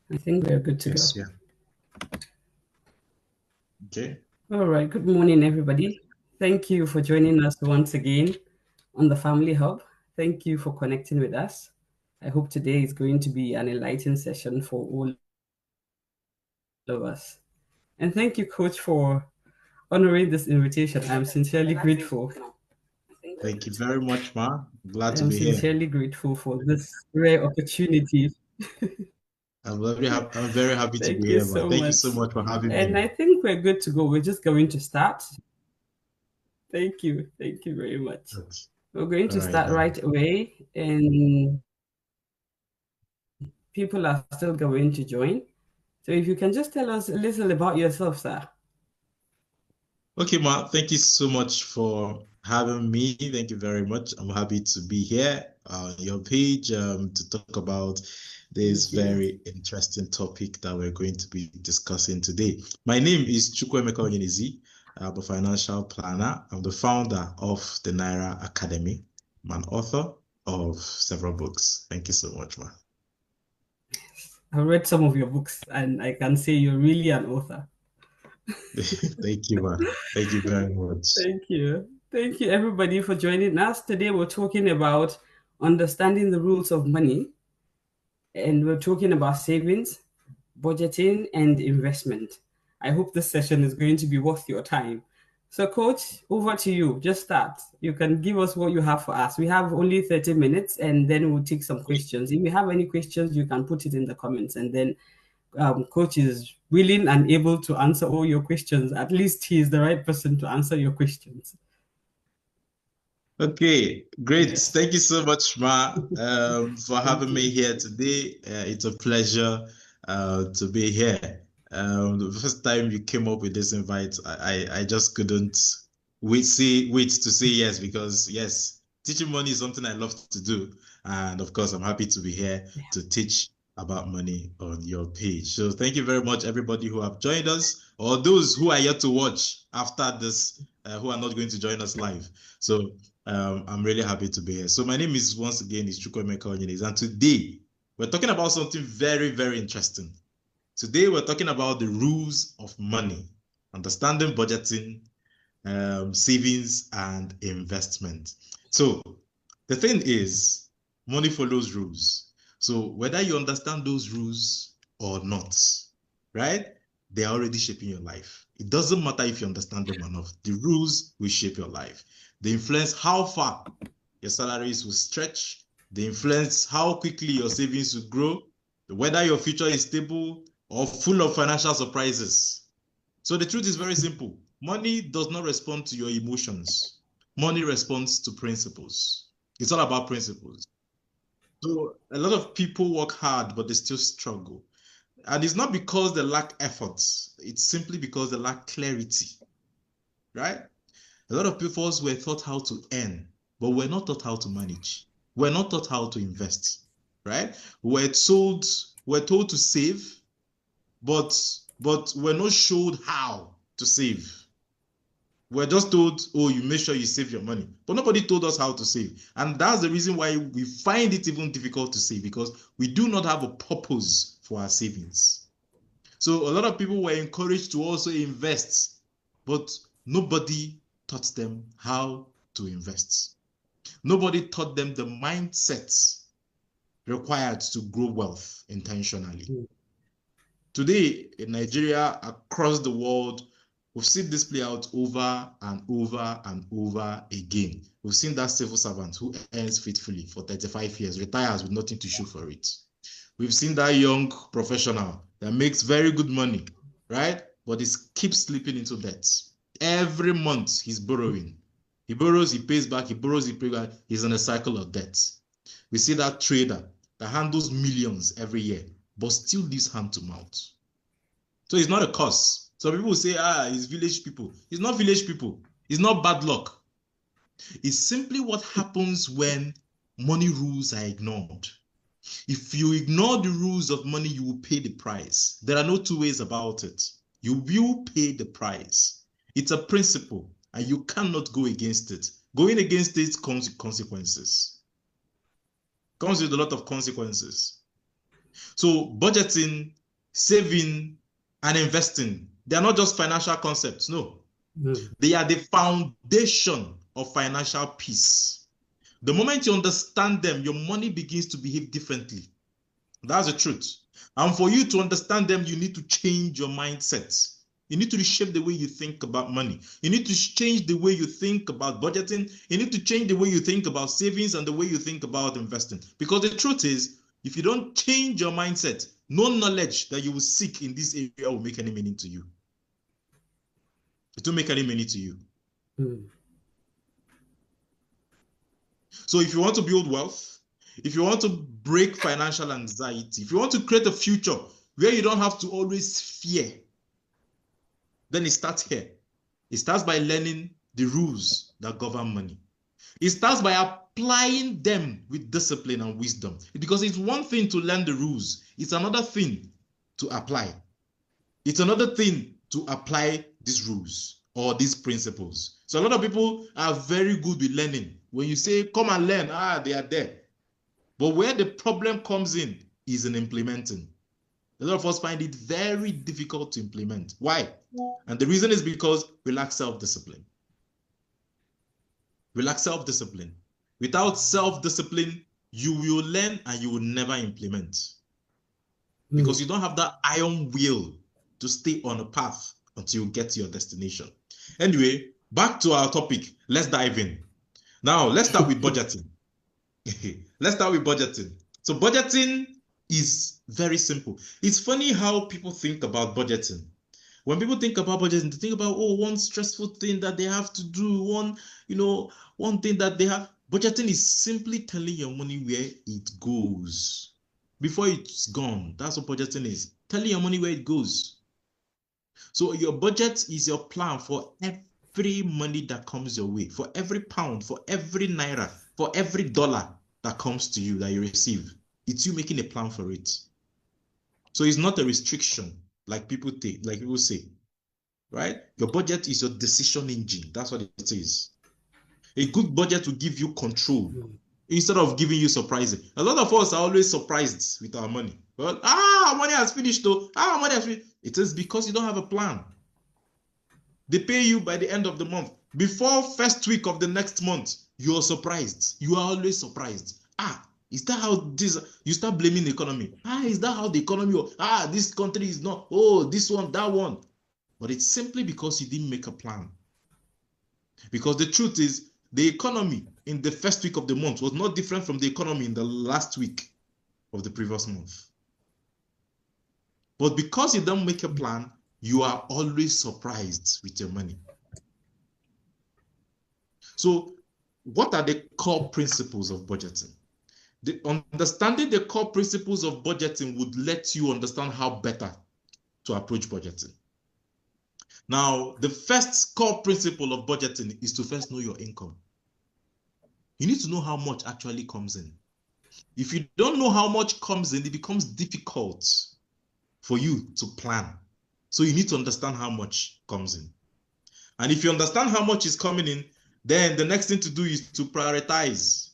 I think we're good to go. Yes, yeah. Okay. All right. Good morning, everybody. Thank you for joining us once again on the Family Hub. Thank you for connecting with us. I hope today is going to be an enlightening session for all of us. And thank you, Coach, for honoring this invitation. I'm sincerely grateful. Thank you very much, Ma. Glad to I'm be here. sincerely grateful for this rare opportunity. I'm very happy to Thank be you here, Ma. so Thank you much. so much for having And me. I think we're good to go. We're just going to start. Thank you. Thank you very much. Yes. We're going All to right start now. right away, and people are still going to join. So if you can just tell us a little about yourself, sir. Okay, Ma. Thank you so much for having me. Thank you very much. I'm happy to be here on your page to talk about this Thank you. very interesting topic that we're going to be discussing today. My name is Chukwuemeka Oyenezi. I'm a financial planner. I'm the founder of the Naira Academy. I'm an author of several books. Thank you so much, Ma. I've read some of your books, and I can say you're really an author. Thank you, Ma. Thank you very much. Thank you. Thank you, everybody, for joining us. Today, we're talking about understanding the rules of money, and we're talking about savings, budgeting, and investment. I hope this session is going to be worth your time. So, Coach, over to you. Just start. You can give us what you have for us. We have only 30 minutes, and then we'll take some questions. If you have any questions, you can put it in the comments, and then Coach is willing and able to answer all your questions. At least he is the right person to answer your questions. Okay, great. Yes. Thank you so much, Ma, for Thank having me you. here today. It's a pleasure to be here. The first time you came up with this invite, I just couldn't wait to say yes because yes, teaching money is something I love to do, and of course, I'm happy to be here to teach about money on your page. So thank you very much, everybody who have joined us, or those who are yet to watch after this, who are not going to join us live. So. I'm really happy to be here. So my name is once again is Chukwuemeka Oyenezi, and today we're talking about something very, very interesting. Today we're talking about the rules of money, understanding budgeting, savings, and investment. So the thing is, money follows rules. So whether you understand those rules or not, right? They are already shaping your life. It doesn't matter if you understand them or not. The rules will shape your life. They influence how far your salaries will stretch. They influence how quickly your savings will grow, whether your future is stable or full of financial surprises. So the truth is very simple. Money does not respond to your emotions. Money responds to principles. It's all about principles. So a lot of people work hard, but they still struggle. And it's not because they lack efforts. It's simply because they lack clarity, right? A lot of people were taught how to earn, but we're not taught how to manage. We're not taught how to invest, right? We're told to save, but we're not showed how to save. We're just told, oh, you make sure you save your money. But nobody told us how to save. And that's the reason why we find it even difficult to save because we do not have a purpose for our savings. So a lot of people were encouraged to also invest, but nobody taught them how to invest. Nobody taught them the mindsets required to grow wealth intentionally. Today in Nigeria, across the world, we've seen this play out over and over and over again. We've seen that civil servant who earns faithfully for 35 years, retires with nothing to show for it. We've seen that young professional that makes very good money, right? But he keeps slipping into debt. Every month he's borrowing. He borrows, he pays back, he borrows, he pays back. He's in a cycle of debt. We see that trader that handles millions every year, but still lives hand to mouth. So it's not a curse. So people say, it's village people. It's not village people. It's not bad luck. It's simply what happens when money rules are ignored. If you ignore the rules of money, you will pay the price. There are no two ways about it. You will pay the price. It's a principle, and you cannot go against it. Going against it comes with consequences. Comes with a lot of consequences. So budgeting saving, and investing, they are not just financial concepts. No, Mm. they are the foundation of financial peace. The moment you understand them, your money begins to behave differently. That's the truth. And for you to understand them, you need to change your mindset. You need to reshape the way you think about money. You need to change the way you think about budgeting. You need to change the way you think about savings and the way you think about investing. Because the truth is, if you don't change your mindset, no knowledge that you will seek in this area will make any meaning to you. It won't make any meaning to you. Mm. So if you want to build wealth, if you want to break financial anxiety, if you want to create a future where you don't have to always fear, then it starts here. It starts by learning the rules that govern money. It starts by applying them with discipline and wisdom. Because it's one thing to learn the rules, it's another thing to apply. It's another thing to apply these rules or these principles. So a lot of people are very good with learning. When you say, come and learn, they are there. But where the problem comes in is in implementing. A lot of us find it very difficult to implement. Why? And the reason is because we lack self-discipline. We lack self-discipline. Without self-discipline, you will learn and you will never implement. Because you don't have that iron will to stay on a path until you get to your destination. Anyway, back to our topic. Let's dive in. Now, let's start with budgeting. Let's start with budgeting. So budgeting is very simple. It's funny how people think about budgeting. When people think about budgeting, they think about, one stressful thing that they have to do, one thing that they have. Budgeting is simply telling your money where it goes before it's gone. That's what budgeting is. Telling your money where it goes. So your budget is your plan for every money that comes your way, for every pound, for every naira, for every dollar that comes to you, that you receive. It's you making a plan for it. So it's not a restriction like people say, right? Your budget is your decision engine. That's what it is. A good budget will give you control instead of giving you surprises. A lot of us are always surprised with our money. Well, our money has finished though. Our money has finished. It is because you don't have a plan. They pay you by the end of the month. Before first week of the next month, you're surprised. You are always surprised. Is that how this, you start blaming the economy? Is that how the economy, this country is not, this one, that one. But it's simply because you didn't make a plan. Because the truth is, the economy in the first week of the month was not different from the economy in the last week of the previous month. But because you don't make a plan, you are always surprised with your money. So what are the core principles of budgeting? Understanding the core principles of budgeting would let you understand how better to approach budgeting. Now, the first core principle of budgeting is to first know your income. You need to know how much actually comes in. If you don't know how much comes in, it becomes difficult for you to plan. So you need to understand how much comes in. And if you understand how much is coming in, then the next thing to do is to prioritize.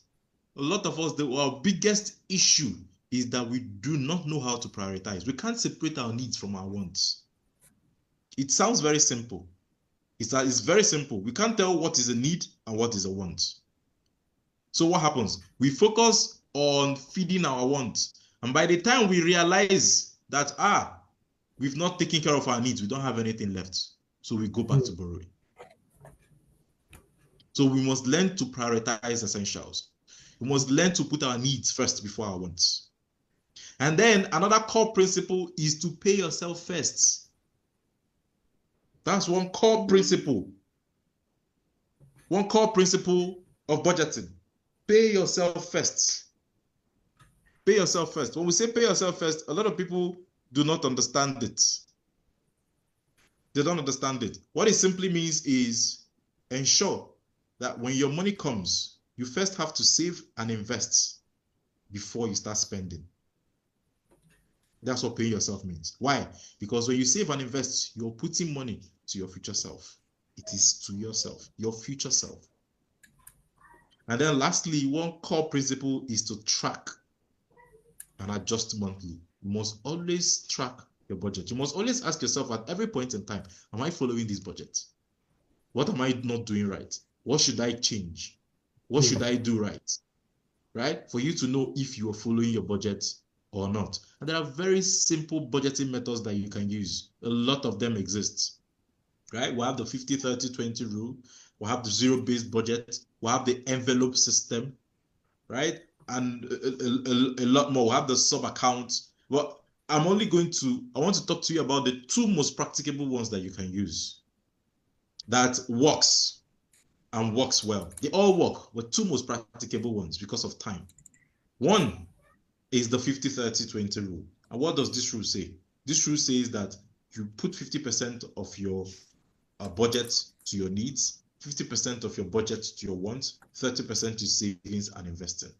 A lot of us, our biggest issue is that we do not know how to prioritize. We can't separate our needs from our wants. It sounds very simple. It's very simple. We can't tell what is a need and what is a want. So what happens? We focus on feeding our wants. And by the time we realize that, we've not taken care of our needs, we don't have anything left. So we go back to borrowing. So we must learn to prioritize essentials. We must learn to put our needs first before our wants. And then another core principle is to pay yourself first. That's one core principle. One core principle of budgeting. Pay yourself first. Pay yourself first. When we say pay yourself first, a lot of people do not understand it. They don't understand it. What it simply means is ensure that when your money comes, you first have to save and invest before you start spending. That's what paying yourself means. Why? Because when you save and invest, you're putting money to your future self. It is to yourself, your future self. And then lastly, one core principle is to track and adjust monthly. You must always track your budget. You must always ask yourself at every point in time, am I following this budget? What am I not doing right? What should I change? What should I do right? Right? For you to know if you are following your budget or not. And there are very simple budgeting methods that you can use. A lot of them exist. Right? We have the 50-30-20 rule. We have the zero-based budget. We have the envelope system. Right? And a lot more. We have the sub-accounts. But I want to talk to you about the two most practicable ones that you can use. That works and works well. They all work, but two most practicable ones because of time. One is the 50-30-20 rule. And what does this rule say? This rule says that you put 50% of your budget to your needs, 50% of your budget to your wants, 30% to savings and investing.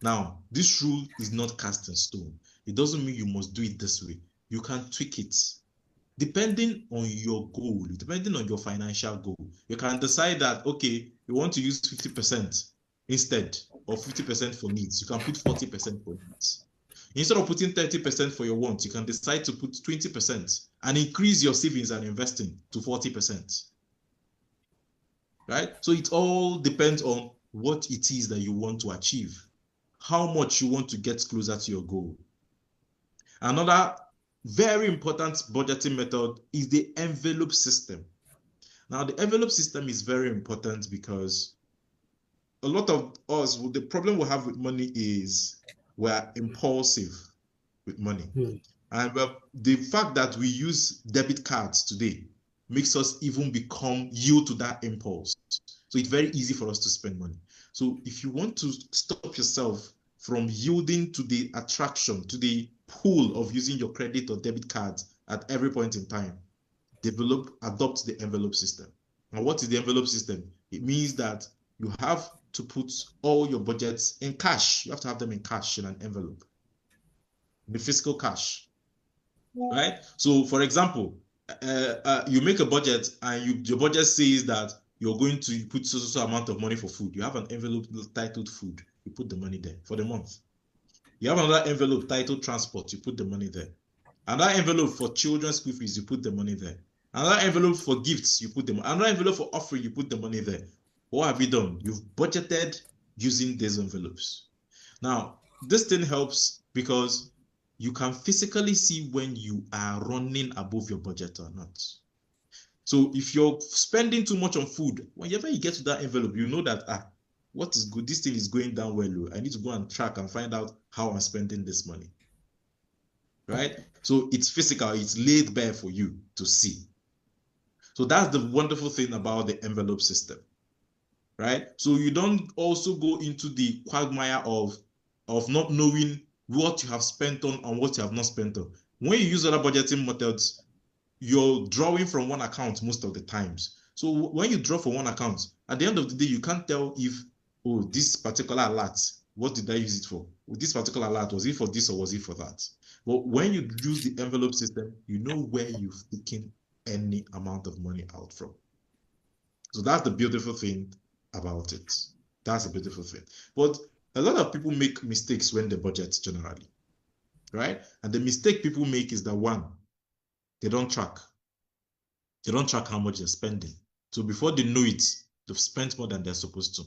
Now, this rule is not cast in stone. It doesn't mean you must do it this way. You can tweak it. Depending on your goal, depending on your financial goal, you can decide that, okay, you want to use 50% instead of 50% for needs. You can put 40% for needs. Instead of putting 30% for your wants, you can decide to put 20% and increase your savings and investing to 40%. Right? So it all depends on what it is that you want to achieve, how much you want to get closer to your goal. Another very important budgeting method is the envelope system. Now, the envelope system is very important because a lot of us, the problem we have with money is we're impulsive with money. And the fact that we use debit cards today makes us even yield to that impulse. So it's very easy for us to spend money. So if you want to stop yourself from yielding to the attraction, to the pull of using your credit or debit cards at every point in time, adopt the envelope system. And what is the envelope system? It means that you have to put all your budgets in cash. You have to have them in cash in an envelope, the physical cash, right? So, for example, you make a budget and your budget says that you're going to put so amount of money for food. You have an envelope titled food. You put the money there for the month. You have another envelope titled transport. You put the money there. Another envelope for children's school fees. You put the money there. Another envelope for gifts. You put them. Another envelope for offering. You put the money there. What have you done? You've budgeted using these envelopes. Now, this thing helps because you can physically see when you are running above your budget or not. So if you're spending too much on food, whenever you get to that envelope, you know that, what is good? This thing is going down well. I need to go and track and find out how I'm spending this money. Right? So it's physical. It's laid bare for you to see. So that's the wonderful thing about the envelope system. Right? So you don't also go into the quagmire of not knowing what you have spent on and what you have not spent on. When you use other budgeting methods, you're drawing from one account most of the times. So when you draw from one account, at the end of the day, you can't tell if, this particular alert, what did I use it for? This particular alert, was it for this or was it for that? But when you use the envelope system, you know where you've taken any amount of money out from. So that's the beautiful thing about it. That's a beautiful thing. But a lot of people make mistakes when they budget generally, right? And the mistake people make is that one, they don't track. They don't track how much they're spending. So before they know it, they've spent more than they're supposed to.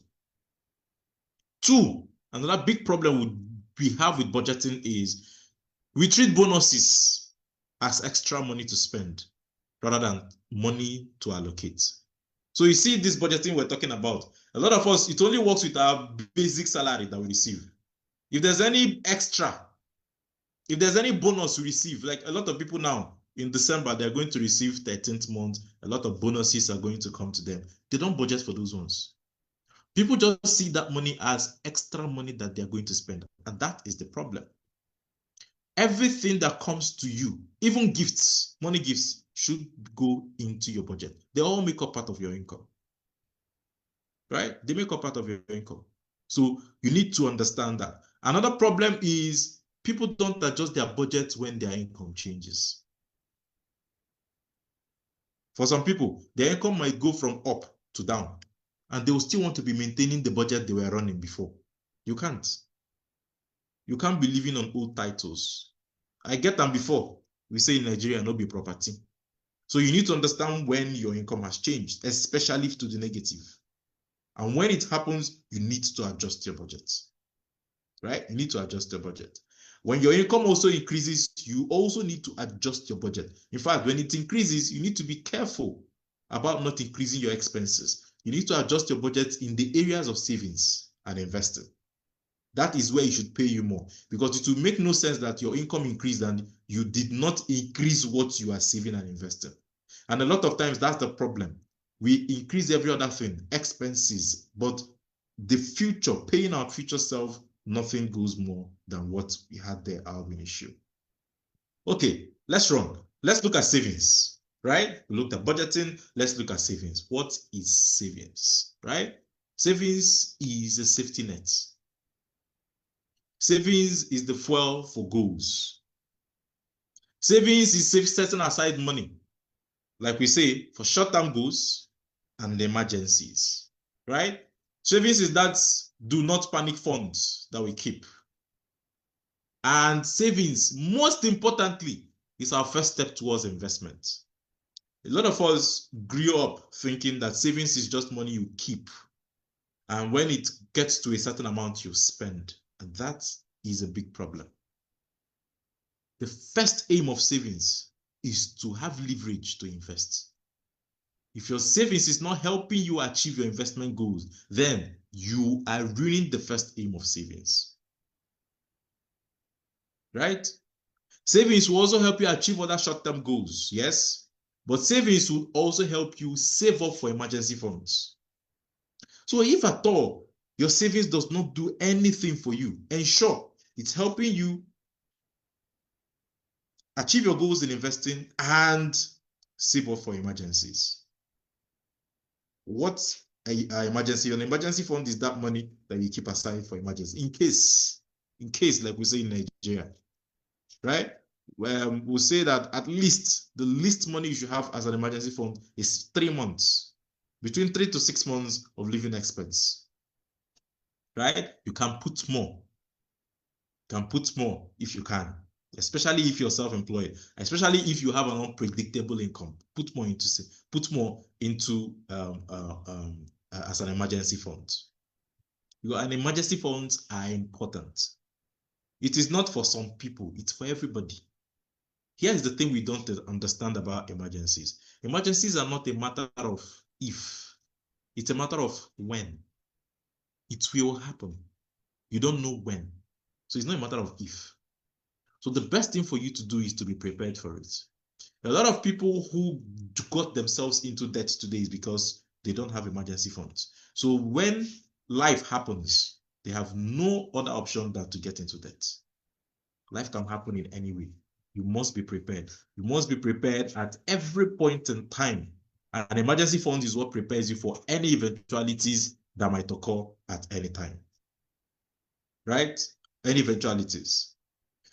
Two, another big problem we have with budgeting is we treat bonuses as extra money to spend rather than money to allocate. So you see this budgeting we're talking about, a lot of us, it only works with our basic salary that we receive. If there's any extra, if there's any bonus we receive, like a lot of people now in December, they're going to receive 13th month, a lot of bonuses are going to come to them. They don't budget for those ones. People just see that money as extra money that they're going to spend. And that is the problem. Everything that comes to you, even gifts, money gifts, should go into your budget. They all make up part of your income. Right? They make up part of your income. So you need to understand that. Another problem is people don't adjust their budget when their income changes. For some people, their income might go from up to down, and they will still want to be maintaining the budget they were running before. You can't. You can't be living on old titles. I get them before. We say in Nigeria, no be property. So you need to understand when your income has changed, especially to the negative. And when it happens, you need to adjust your budget, right? You need to adjust your budget. When your income also increases, you also need to adjust your budget. In fact, when it increases, you need to be careful about not increasing your expenses. You need to adjust your budget in the areas of savings and investing. That is where you should pay you more, because it will make no sense that your income increased and you did not increase what you are saving and investing. And a lot of times that's the problem. We increase every other thing, expenses, but the future, paying our future self, nothing goes more than what we had there out initial. Okay, let's run. Let's look at savings, right? We looked at budgeting. Let's look at savings. What is savings, right? Savings is a safety net. Savings is the fuel for goals. Savings is setting aside money, like we say, for short-term goals and emergencies, right? Savings is that do not panic funds that we keep. And savings, most importantly, is our first step towards investment. A lot of us grew up thinking that savings is just money you keep. And when it gets to a certain amount, you spend. And that is a big problem. The first aim of savings is to have leverage to invest. If your savings is not helping you achieve your investment goals, then you are ruining the first aim of savings. Right? Savings will also help you achieve other short-term goals, yes? But savings will also help you save up for emergency funds. So if at all your savings does not do anything for you, ensure it's helping you achieve your goals in investing and save up for emergencies. What's an emergency? An emergency fund is that money that you keep aside for emergency, in case, like we say in Nigeria, right? We'll say that at least the least money you should have as an emergency fund is 3 months, between 3 to 6 months of living expense, right? You can put more. If you can, especially if you're self-employed, especially if you have an unpredictable income. Put more into as an emergency fund. And emergency funds are important. It is not for some people, it's for everybody. Here's the thing we don't understand about emergencies. Emergencies are not a matter of if, it's a matter of when. It will happen. You don't know when. So it's not a matter of if. So the best thing for you to do is to be prepared for it. A lot of people who got themselves into debt today is because they don't have emergency funds. So when life happens, they have no other option than to get into debt. Life can happen in any way. You must be prepared. You must be prepared at every point in time. And an emergency fund is what prepares you for any eventualities that might occur at any time. Right? Any eventualities.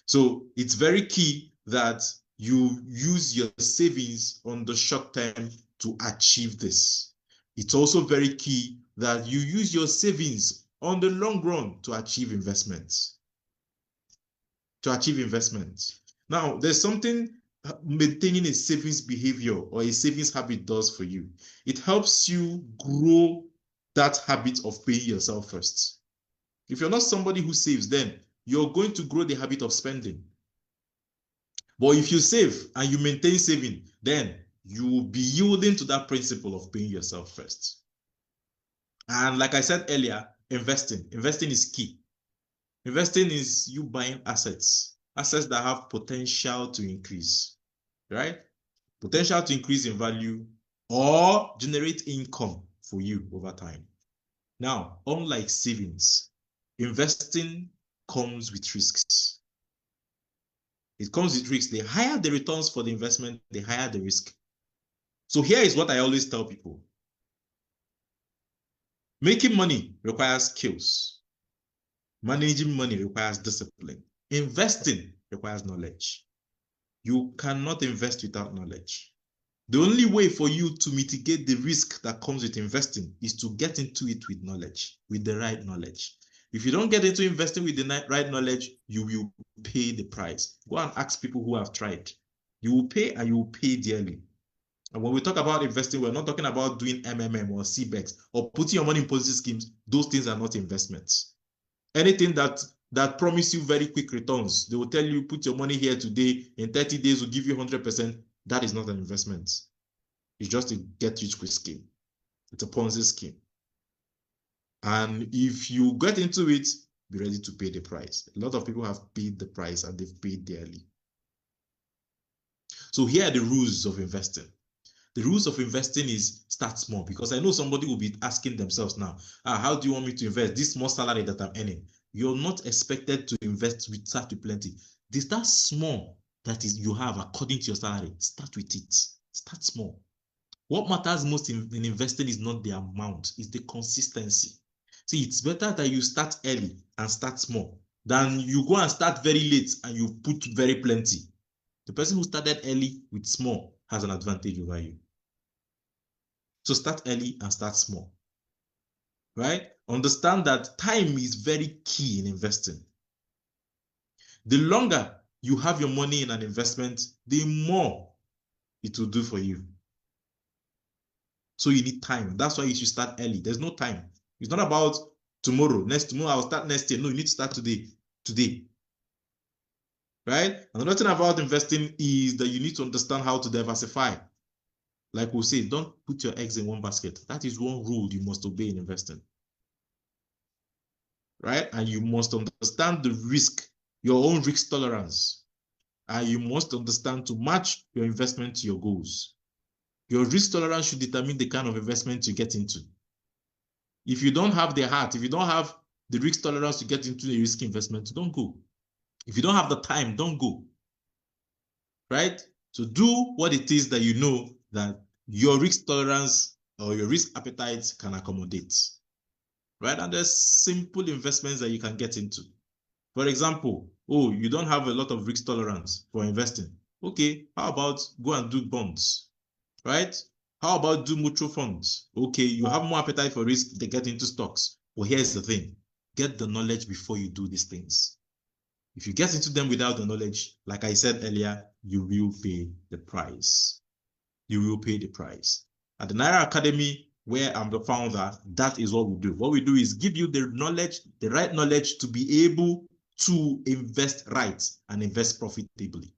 So it's very key that you use your savings on the short term to achieve this. It's also very key that you use your savings on the long run to achieve investments. Now, there's something maintaining a savings behavior or a savings habit does for you. It helps you grow that habit of paying yourself first. If you're not somebody who saves, then you're going to grow the habit of spending. But if you save and you maintain saving, then you will be yielding to that principle of paying yourself first. And like I said earlier, investing is key. Investing is you buying assets that have potential to increase, right? Potential to increase in value or generate income for you over time. Now, unlike savings, investing comes with risks. It comes with risks. The higher the returns for the investment, the higher the risk. So here is what I always tell people. Making money requires skills. Managing money requires discipline. Investing requires knowledge. You cannot invest without knowledge. The only way for you to mitigate the risk that comes with investing is to get into it with knowledge, with the right knowledge. If you don't get into investing with the right knowledge, you will pay the price. Go and ask people who have tried. You will pay and you will pay dearly. And when we talk about investing, we're not talking about doing MMM or CBEX or putting your money in policy schemes. Those things are not investments. Anything that promise you very quick returns, they will tell you, put your money here today, in 30 days will give you 100%. That is not an investment. It's just a get-rich-quick scheme. It's a Ponzi scheme. And if you get into it, be ready to pay the price. A lot of people have paid the price and they've paid dearly. So here are the rules of investing. The rules of investing is start small, because I know somebody will be asking themselves now, how do you want me to invest this small salary that I'm earning? You're not expected to invest with start with plenty. They start small, that is you have according to your salary. Start with it. Start small. What matters most in investing is not the amount, it's the consistency. See, it's better that you start early and start small than you go and start very late and you put very plenty. The person who started early with small has an advantage over you. So start early and start small, right? Understand that time is very key in investing. The longer you have your money in an investment, the more it will do for you. So you need time. That's why you should start early. There's no time. It's not about tomorrow. Tomorrow I'll start next year. No, you need to start today. Today. Right? Another thing about investing is that you need to understand how to diversify. Like we say, don't put your eggs in one basket. That is one rule you must obey in investing. Right? And you must understand the risk, your own risk tolerance. And you must understand to match your investment to your goals. Your risk tolerance should determine the kind of investment you get into. If you don't have the heart, if you don't have the risk tolerance to get into a risky investment, don't go. If you don't have the time, don't go. Right? So do what it is that you know that your risk tolerance or your risk appetite can accommodate. Right? And there's simple investments that you can get into. For example, you don't have a lot of risk tolerance for investing. Okay, how about go and do bonds? Right? How about do mutual funds? Okay, you have more appetite for risk, they get into stocks. Well, here's the thing. Get the knowledge before you do these things. If you get into them without the knowledge, like I said earlier, you will pay the price. You will pay the price. At the Naira Academy, where I'm the founder, that is what we do. What we do is give you the knowledge, the right knowledge to be able to invest right and invest profitably.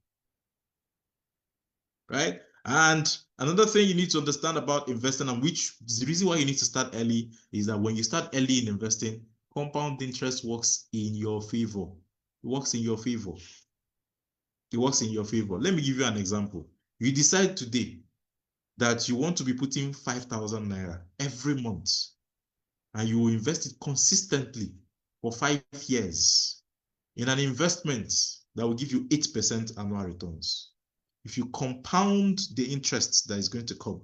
Right? And another thing you need to understand about investing, and which is the reason why you need to start early, is that when you start early in investing, compound interest works in your favor. It works in your favor. It works in your favor. Let me give you an example. You decide today that you want to be putting 5,000 Naira every month, and you will invest it consistently for 5 years in an investment that will give you 8% annual returns. If you compound the interest that is going to come,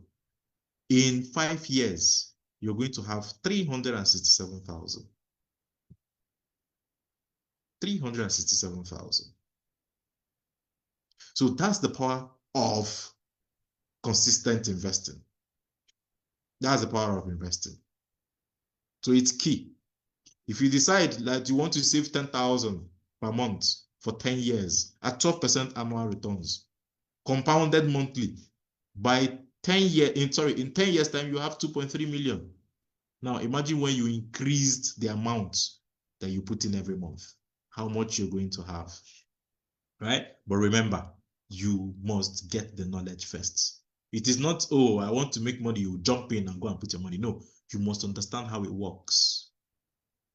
in 5 years, you're going to have 367,000. 367,000. So that's the power of consistent investing. That's the power of investing. So it's key. If you decide that you want to save 10,000 per month for 10 years at 12% annual returns, compounded monthly, by 10 years, in 10 years time, you have 2.3 million. Now imagine when you increased the amount that you put in every month, how much you're going to have, right? But remember, you must get the knowledge first. It is not, I want to make money, you jump in and go and put your money. No, you must understand how it works.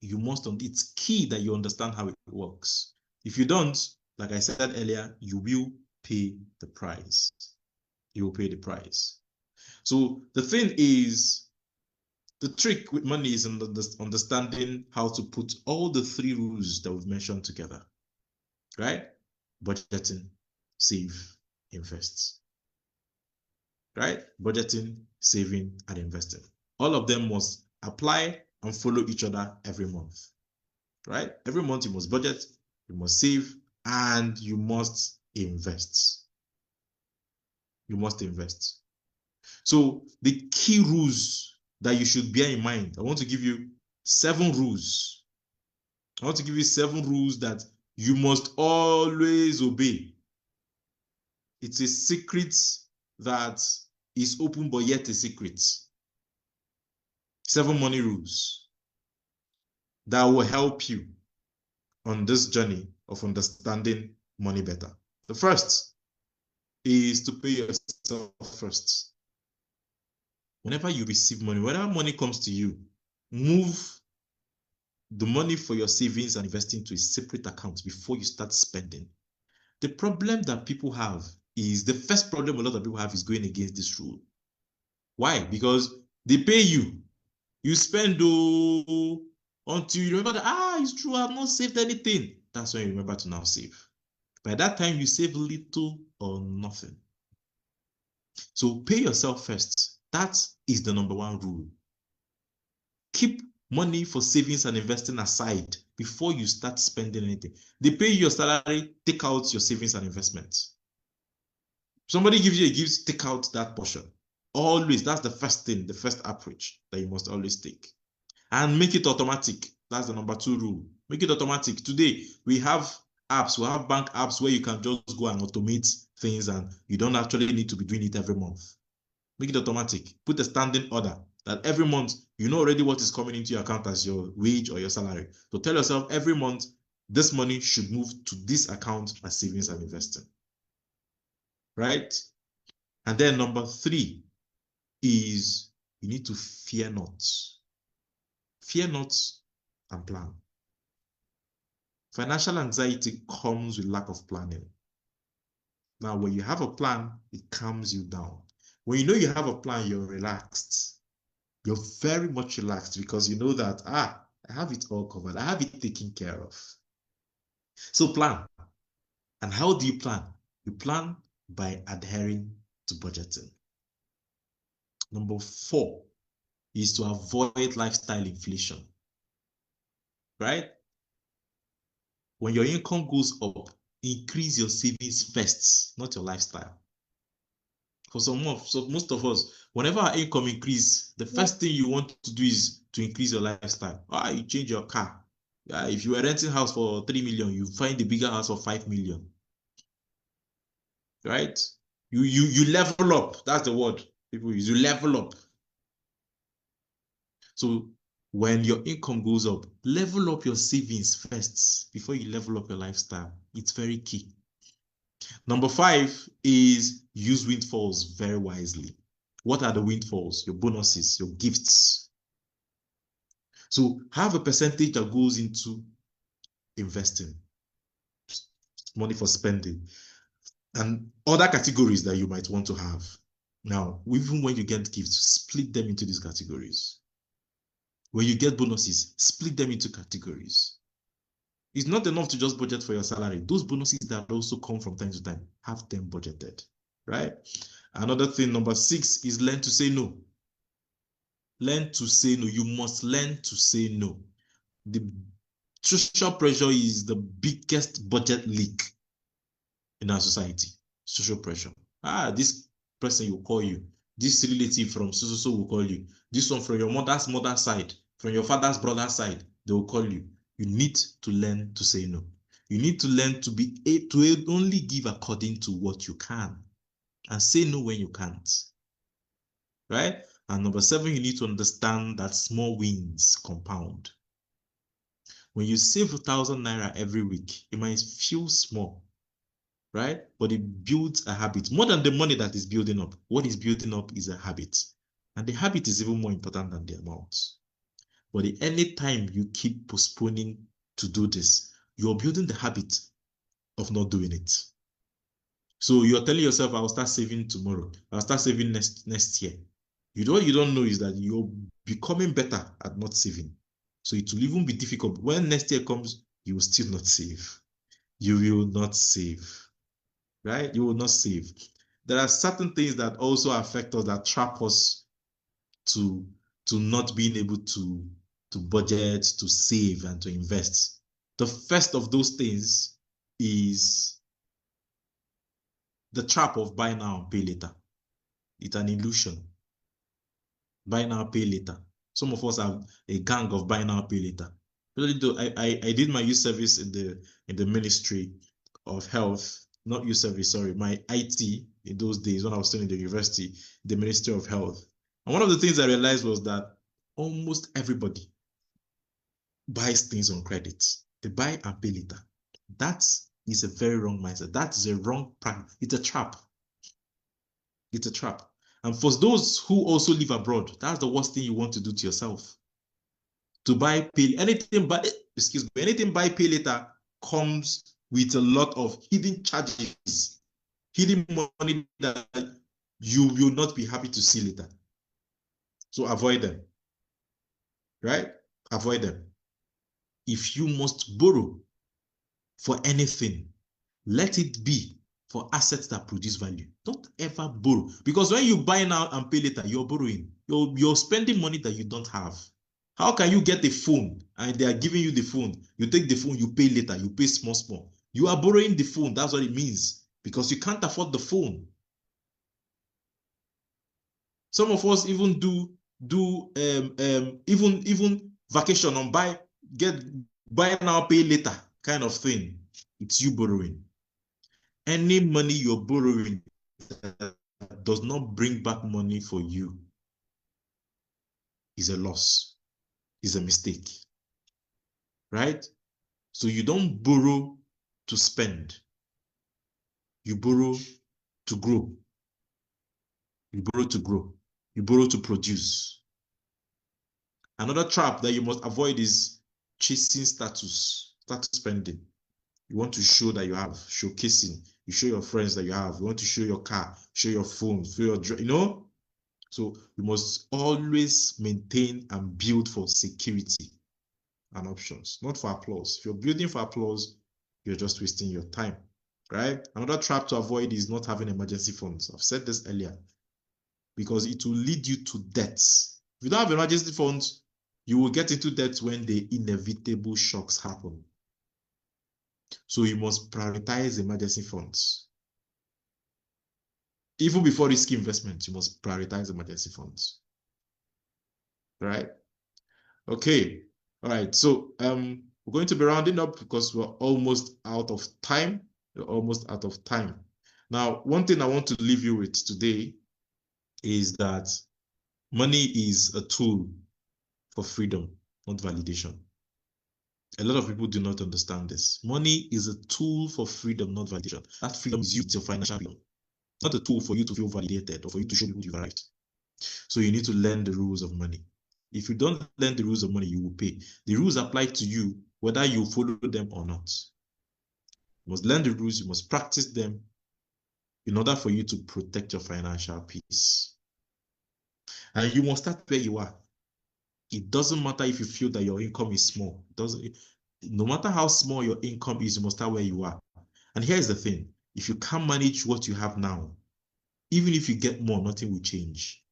It's key that you understand how it works. If you don't, like I said earlier, you will pay the price. You will pay the price. So the thing is, the trick with money is understanding how to put all the 3 rules that we've mentioned together, right? Budgeting, save, invest, right? Budgeting, saving, and investing. All of them must apply and follow each other every month, right? Every month you must budget, you must save, and you must invest. You must invest. So the key rules that you should bear in mind, I want to give you 7 rules. I want to give you 7 rules that you must always obey. It's a secret that is open but yet a secret. 7 money rules that will help you on this journey of understanding money better. The first is to pay yourself first. Whenever you receive money, whenever money comes to you, move the money for your savings and investing to a separate account before you start spending. The problem that people have is, the first problem a lot of people have is going against this rule. Why? Because they pay you, you spend until you remember that, it's true, I've not saved anything. That's when you remember to now save. By that time, you save little or nothing. So pay yourself first. That is the number one rule. Keep money for savings and investing aside before you start spending anything. They pay you your salary, take out your savings and investments. Somebody gives you a gift, take out that portion. Always, that's the first thing, the first approach that you must always take. And make it automatic. That's the number 2 rule. Make it automatic. Today, we have apps, we have bank apps where you can just go and automate things and you don't actually need to be doing it every month. Make it automatic. Put a standing order that every month, you know already what is coming into your account as your wage or your salary. So tell yourself every month, this money should move to this account as savings and investing. Right? And then number 3 is you need to fear not. Fear not and plan. Financial anxiety comes with lack of planning. Now, when you have a plan, it calms you down. When you know you have a plan, you're relaxed. You're very much relaxed because you know that, I have it all covered. I have it taken care of. So plan. And how do you plan? You plan by adhering to budgeting. Number 4 is to avoid lifestyle inflation. Right? When your income goes up, increase your savings first, not your lifestyle. For most of us, whenever our income increase, the first thing you want to do is to increase your lifestyle. You change your car. If you were renting a house for 3 million, you find a bigger house for 5 million. Right? You level up. That's the word people use. You level up. So when your income goes up, level up your savings first before you level up your lifestyle. It's very key. Number 5 is use windfalls very wisely. What are the windfalls? Your bonuses, your gifts. So have a percentage that goes into investing, money for spending, and other categories that you might want to have. Now, even when you get gifts, split them into these categories. When you get bonuses, split them into categories. It's not enough to just budget for your salary. Those bonuses that also come from time to time, have them budgeted, right? Another thing, number 6, is learn to say no. Learn to say no. You must learn to say no. The social pressure is the biggest budget leak in our society. Social pressure. This person will call you. This relative from so will call you. This one from your mother's side, from your father's brother's side, they will call you. You need to learn to say no. You need to learn to be to only give according to what you can and say no when you can't. Right? And number 7, you need to understand that small wins compound. When you save 1,000 naira every week, it might feel small, right? But it builds a habit. More than the money that is building up, what is building up is a habit. And the habit is even more important than the amount. But any time you keep postponing to do this, you're building the habit of not doing it. So you're telling yourself, I'll start saving tomorrow. I'll start saving next year. What you don't know is that you're becoming better at not saving. So it will even be difficult. When next year comes, you will still not save. You will not save. Right? You will not save. There are certain things that also affect us, that trap us to not being able to budget, to save, and to invest. The first of those things is the trap of buy now and pay later. It's an illusion. Buy now, pay later. Some of us have a gang of buy now, pay later. I did my youth service in the Ministry of Health not youth service, sorry, my IT in those days when I was still in the university, the Ministry of Health. And one of the things I realized was that almost everybody buys things on credit. They buy and pay later. That is a very wrong mindset. That is a wrong practice. It's a trap. It's a trap. And for those who also live abroad, that's the worst thing you want to do to yourself. To buy pay anything, but excuse me, anything buy pay later comes with a lot of hidden charges, hidden money that you will not be happy to see later. So avoid them, right? Avoid them. If you must borrow for anything, let it be for assets that produce value. Don't ever borrow, because when you buy now and pay later, you're borrowing. You're spending money that you don't have. How can you get a phone and they are giving you the phone? You take the phone, you pay later, you pay small. You are borrowing the phone. That's what it means, because you can't afford the phone. Some of us even do even vacation on buy now, pay later kind of thing. It's you borrowing. Any money you're borrowing that does not bring back money for you is a loss, is a mistake, right? So you don't borrow to spend. You borrow to grow. You borrow to grow. You borrow to produce. Another trap that you must avoid is chasing status spending. You want to show that you have, showcasing. You show your friends that you have. You want to show your car, show your phone, show your, you know? So you must always maintain and build for security and options, not for applause. If you're building for applause, you're just wasting your time, right? Another trap to avoid is not having emergency funds. I've said this earlier, because it will lead you to debts. If you don't have emergency funds, you will get into debt when the inevitable shocks happen. So you must prioritize emergency funds. Even before risky investments, you must prioritize emergency funds. Right? Okay. All right. So we're going to be rounding up because we're almost out of time. We're almost out of time. Now, one thing I want to leave you with today is that money is a tool for freedom, not validation. A lot of people do not understand this. Money is a tool for freedom, not validation. That freedom is used your financial freedom, not a tool for you to feel validated or for you to show people you've arrived. So you need to learn the rules of money. If you don't learn the rules of money, you will pay. The rules apply to you whether you follow them or not. You must learn the rules, you must practice them in order for you to protect your financial peace. And you must start where you are. It doesn't matter if you feel that your income is small. No matter how small your income is, you must start where you are. And here's the thing. If you can't manage what you have now, even if you get more, nothing will change.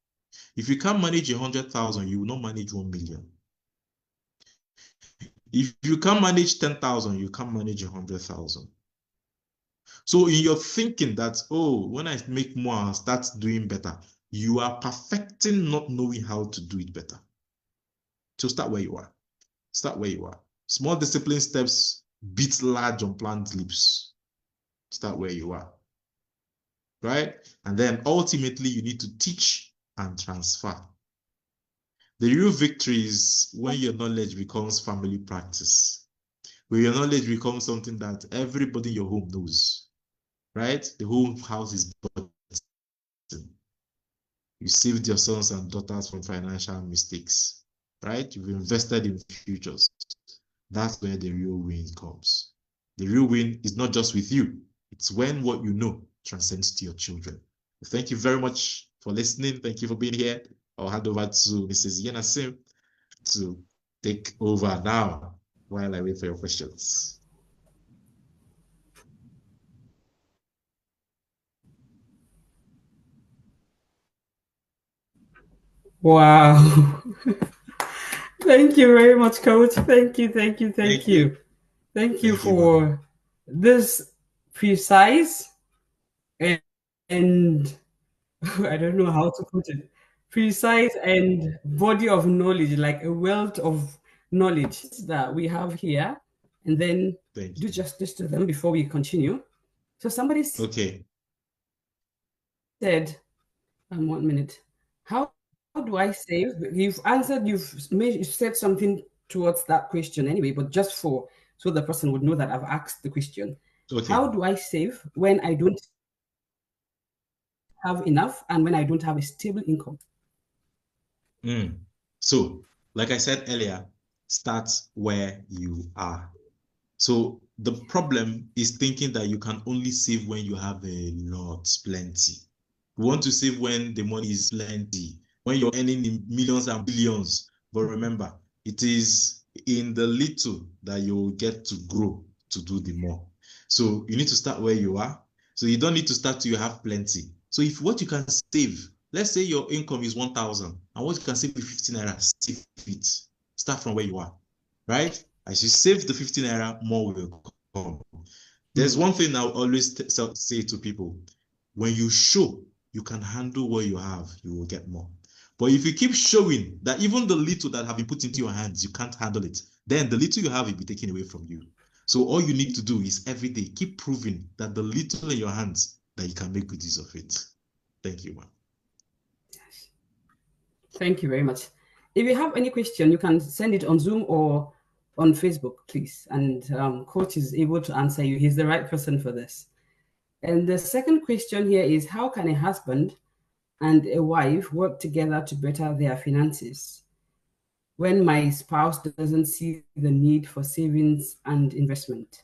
If you can't manage 100,000, you will not manage 1 million. If you can't manage 10,000, you can't manage 100,000. So in your thinking that, oh, when I make more, I'll start doing better, you are perfecting not knowing how to do it better. So start where you are. Start where you are. Small discipline steps beat large unplanned leaps. Start where you are. Right? And then ultimately, you need to teach and transfer. The real victory is when your knowledge becomes family practice. When your knowledge becomes something that everybody in your home knows. Right? The whole house is budgeting. You saved your sons and daughters from financial mistakes. Right? You've invested in futures. That's where the real win comes. The real win is not just with you. It's when what you know transcends to your children. Thank you very much for listening. Thank you for being here. I'll hand over to Mrs. Yenasim to take over now while I wait for your questions. Wow. Thank you very much, Coach. Thank you. Thank you for this precise and I don't know how to put it, precise and body of knowledge, like a wealth of knowledge that we have here, and then do justice to them before we continue. So somebody Okay. said, 1 minute, how do I save? You've answered, you've said something towards that question anyway, but just for so the person would know that I've asked the question. Okay. How do I save when I don't have enough and when I don't have a stable income? So, like I said earlier, start where you are. So the problem is thinking that you can only save when you have a lot, plenty. You want to save when the money is plenty, when you're earning in millions and billions. But remember, it is in the little that you will get to grow to do the more. So you need to start where you are. So you don't need to start till you have plenty. So if what you can save, let's say your income is 1,000, and what you can save is 15 naira, save it. Start from where you are, right? As you save the 15 naira, more will come. There's one thing I'll always say to people. When you show you can handle what you have, you will get more. But if you keep showing that even the little that have been put into your hands, you can't handle it, then the little you have will be taken away from you. So all you need to do is every day keep proving that the little in your hands, that you can make good use of it. Thank you, man. Thank you very much. If you have any question, you can send it on Zoom or on Facebook, please. And Coach is able to answer you. He's the right person for this. And the second question here is, how can a husband and a wife work together to better their finances when my spouse doesn't see the need for savings and investment?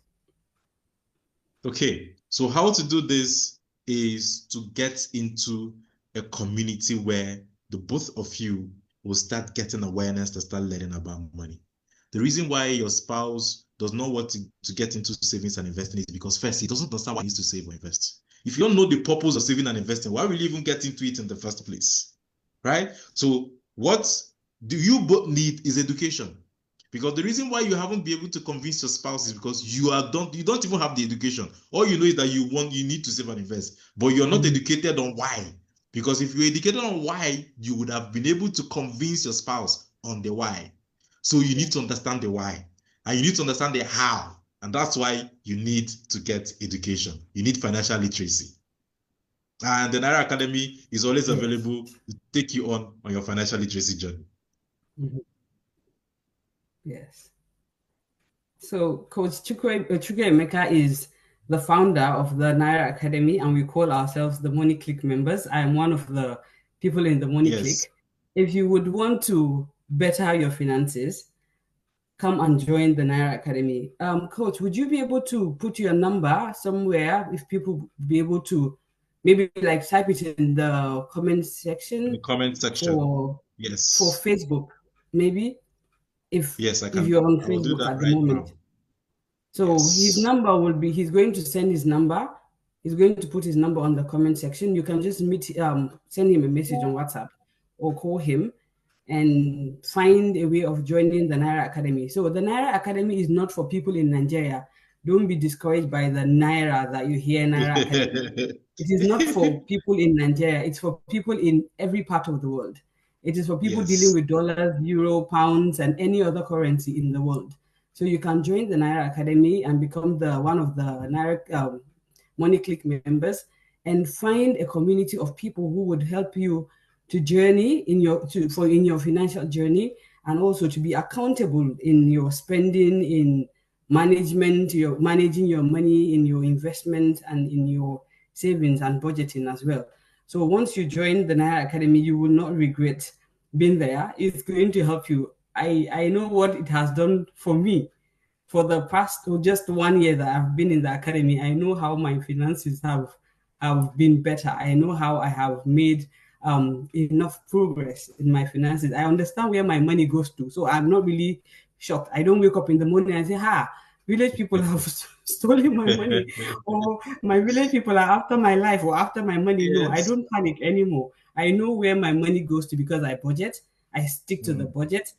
Okay, so how to do this is to get into a community where the both of you will start getting awareness to start learning about money. The reason why your spouse does not want to get into savings and investing is because first, he doesn't understand why he needs to save or invest. If you don't know the purpose of saving and investing, why will you even get into it in the first place? Right? So what do you both need is education. Because the reason why you haven't been able to convince your spouse is because you don't even have the education. All you know is that you need to save and invest, but you're not educated on why. Because if you're educated on why, you would have been able to convince your spouse on the why. So you need to understand the why, and you need to understand the how. And that's why you need to get education. You need financial literacy. And the Naira Academy is always available to take you on your financial literacy journey. Yes. So Coach Chukwuemeka is the founder of the Naira Academy, and we call ourselves the Money Click members. I am one of the people in the Money Click. If you would want to better your finances, come and join the Naira Academy. Coach, would you be able to put your number somewhere if people be able to maybe like type it in the comment section? In the comment section. For Facebook, maybe if I can. if you're on I will do Facebook that at the right moment. now. So his number will be, he's going to send his number. He's going to put his number on the comment section. You can just send him a message on WhatsApp or call him and find a way of joining the Naira Academy. So the Naira Academy is not for people in Nigeria. Don't be discouraged by the Naira that you hear Naira Academy. It is not for people in Nigeria. It's for people in every part of the world. It is for people dealing with dollars, euro, pounds, and any other currency in the world. So you can join the Naira Academy and become one of the Naira Money Click members and find a community of people who would help you to journey in your financial journey, and also to be accountable in your spending, in management, your managing your money, in your investment, and in your savings and budgeting as well. So once you join the Naira Academy, you will not regret being there. It's going to help you. I know what it has done for me. For the past just 1 year that I've been in the academy, I know how my finances have been better. I know how I have made enough progress in my finances. I understand where my money goes to, so I'm not really shocked. I don't wake up in the morning and say, village people have stolen my money, or my village people are after my life or after my money. No, I don't panic anymore. I know where my money goes to because I budget. I stick to the budget.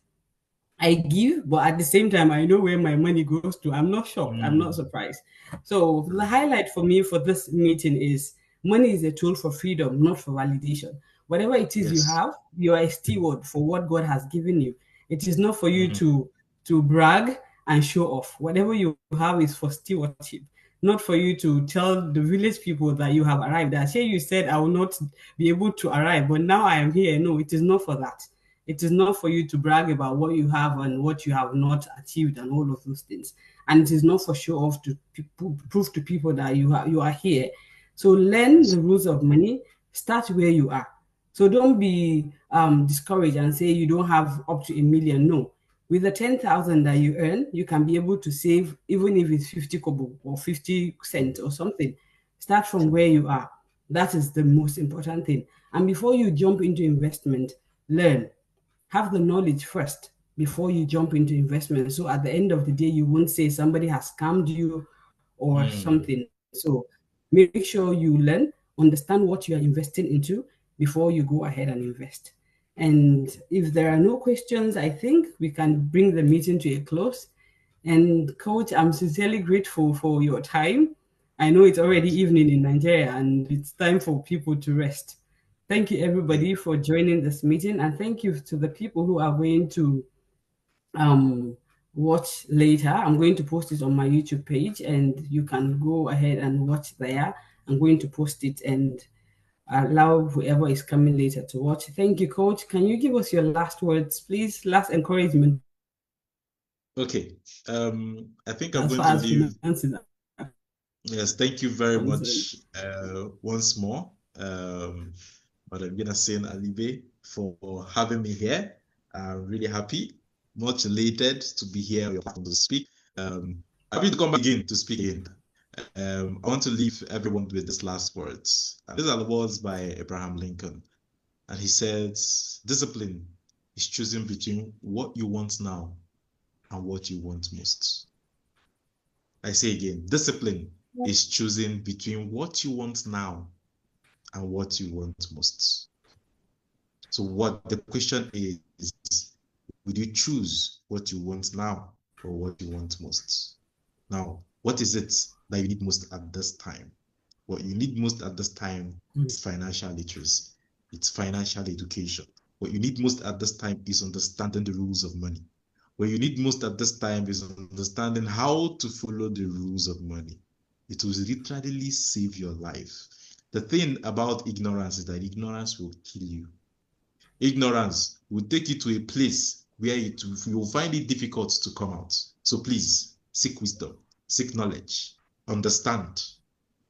I give, but at the same time, I know where my money goes to. I'm not shocked. I'm not surprised. So the highlight for me for this meeting is money is a tool for freedom, not for validation. Whatever it is you have, you are a steward for what God has given you. It is not for you to brag and show off. Whatever you have is for stewardship. not for you to tell the village people that you have arrived. I say you said I will not be able to arrive, but now I am here. No, it is not for that. It is not for you to brag about what you have and what you have not achieved and all of those things. And it is not for show off to prove to people that you are here. So learn the rules of money. Start where you are. So don't be discouraged and say you don't have up to 1 million. No, with the 10,000 that you earn, you can be able to save, even if it's 50 kobo or 50 cents or something. Start from where you are. That is the most important thing. And before you jump into investment, learn. Have the knowledge first before you jump into investment. So at the end of the day, you won't say somebody has scammed you or something. So make sure you learn, understand what you are investing into before you go ahead and invest. And if there are no questions, I think we can bring the meeting to a close. And Coach, I'm sincerely grateful for your time. I know it's already evening in Nigeria and it's time for people to rest. Thank you, everybody, for joining this meeting. And thank you to the people who are going to watch later. I'm going to post it on my YouTube page and you can go ahead and watch there. I'm going to post it and allow whoever is coming later to watch. Thank you, Coach. Can you give us your last words, please? Last encouragement. Okay. I think I'm As going far to as leave. finances are Yes, thank you very concerned. much once more, Madam Yenasin Alibe, for having me here. I'm really happy, much elated to be here on your platform to speak. Happy to come back again to speak again. I want to leave everyone with these last words. And these are the words by Abraham Lincoln. And he says, discipline is choosing between what you want now and what you want most. I say again, discipline is choosing between what you want now and what you want most. So what the question is, would you choose what you want now or what you want most? Now, what is it that you need most at this time? What you need most at this time is financial literacy. It's financial education. What you need most at this time is understanding the rules of money. What you need most at this time is understanding how to follow the rules of money. It will literally save your life. The thing about ignorance is that ignorance will kill you. Ignorance will take you to a place where you will find it difficult to come out. So please, seek wisdom, seek knowledge, understand.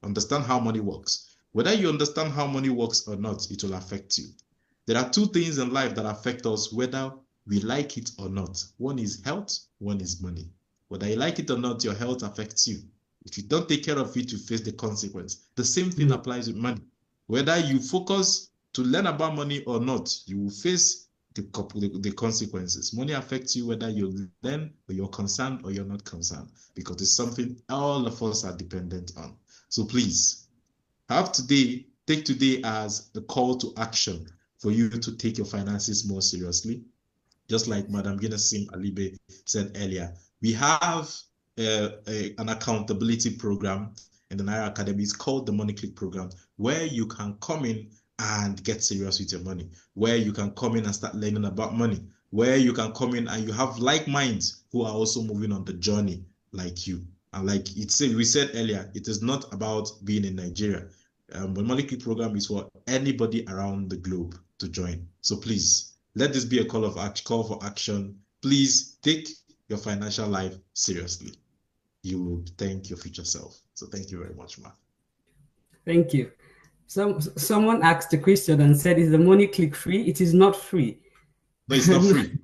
Understand how money works. Whether you understand how money works or not, it will affect you. There are two things in life that affect us whether we like it or not. One is health, one is money. Whether you like it or not, your health affects you. If you don't take care of it, you face the consequence. The same thing applies with money. Whether you focus to learn about money or not, you will face the consequences. Money affects you whether you learn or you're concerned or you're not concerned, because it's something all of us are dependent on. So please, take today as a call to action for you to take your finances more seriously. Just like Madam Yenasim Alibe said earlier, we have an accountability program in the Naira Academy. It's called the Money Click program, where you can come in and get serious with your money, where you can come in and start learning about money, where you can come in and you have like minds who are also moving on the journey like you. And like we said earlier, it is not about being in Nigeria. The Money Click program is for anybody around the globe to join. So please, let this be a call for action. Please take your financial life seriously. You will thank your future self. So thank you very much, Ma. Thank you. Someone asked a question and said, is the Money Click free? It is not free. No, it's not free.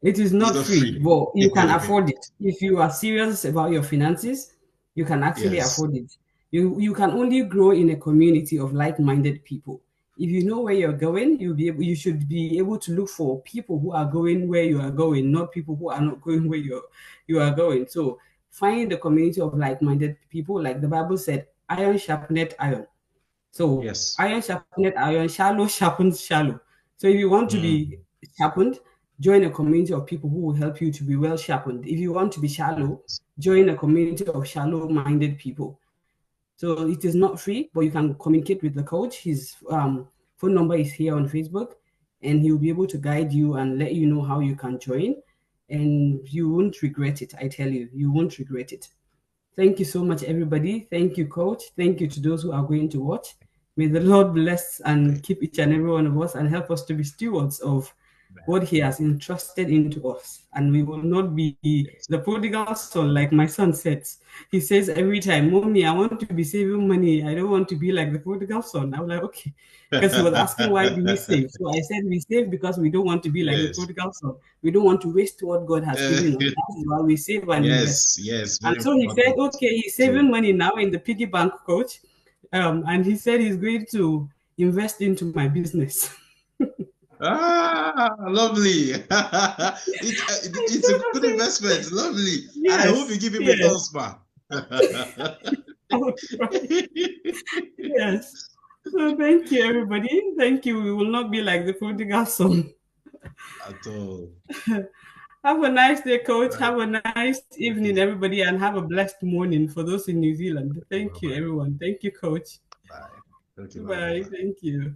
It is It's not not free, free. but you can afford it. If you are serious about your finances, you can actually Yes. afford it. You can only grow in a community of like-minded people. If you know where you're going, you should be able to look for people who are going where you are going, not people who are not going where you are going. So find the community of like-minded people, like the Bible said, iron sharpeneth iron. So Yes. iron sharpeneth iron, shallow sharpens shallow. So if you want to be sharpened, join a community of people who will help you to be well sharpened. If you want to be shallow, join a community of shallow-minded people. So it is not free, but you can communicate with the coach. His phone number is here on Facebook, and he'll be able to guide you and let you know how you can join. And you won't regret it. I tell you, you won't regret it. Thank you so much, everybody. Thank you, Coach. Thank you to those who are going to watch. May the Lord bless and keep each and every one of us and help us to be stewards of what He has entrusted into us. And we will not be Yes. the prodigal son, like my son says. He says every time, Mommy, I want to be saving money. I don't want to be like the prodigal son. I was like, okay. Because he was asking, why do we save? So I said, we save because we don't want to be like the Yes. prodigal son. We don't want to waste what God has given us. That is why we save and invest. Yes, yes, And very so he said, important. okay, he's True. saving money now in the piggy bank, Coach. And he said he's going to invest into my business. Ah, lovely. It's a good Okay. investment. Lovely. And I hope you Yes, give him a yes. thumbs back. I will try. Yes. So thank you, everybody. Thank you. We will not be like the prodigal son. At all. Have a nice day, Coach. Right. Have a nice evening, Okay. everybody, and have a blessed morning for those in New Zealand. Okay, Thank you, bye-bye. everyone. Thank you, Coach. Bye. Okay, bye. Bye. Bye-bye. Thank you.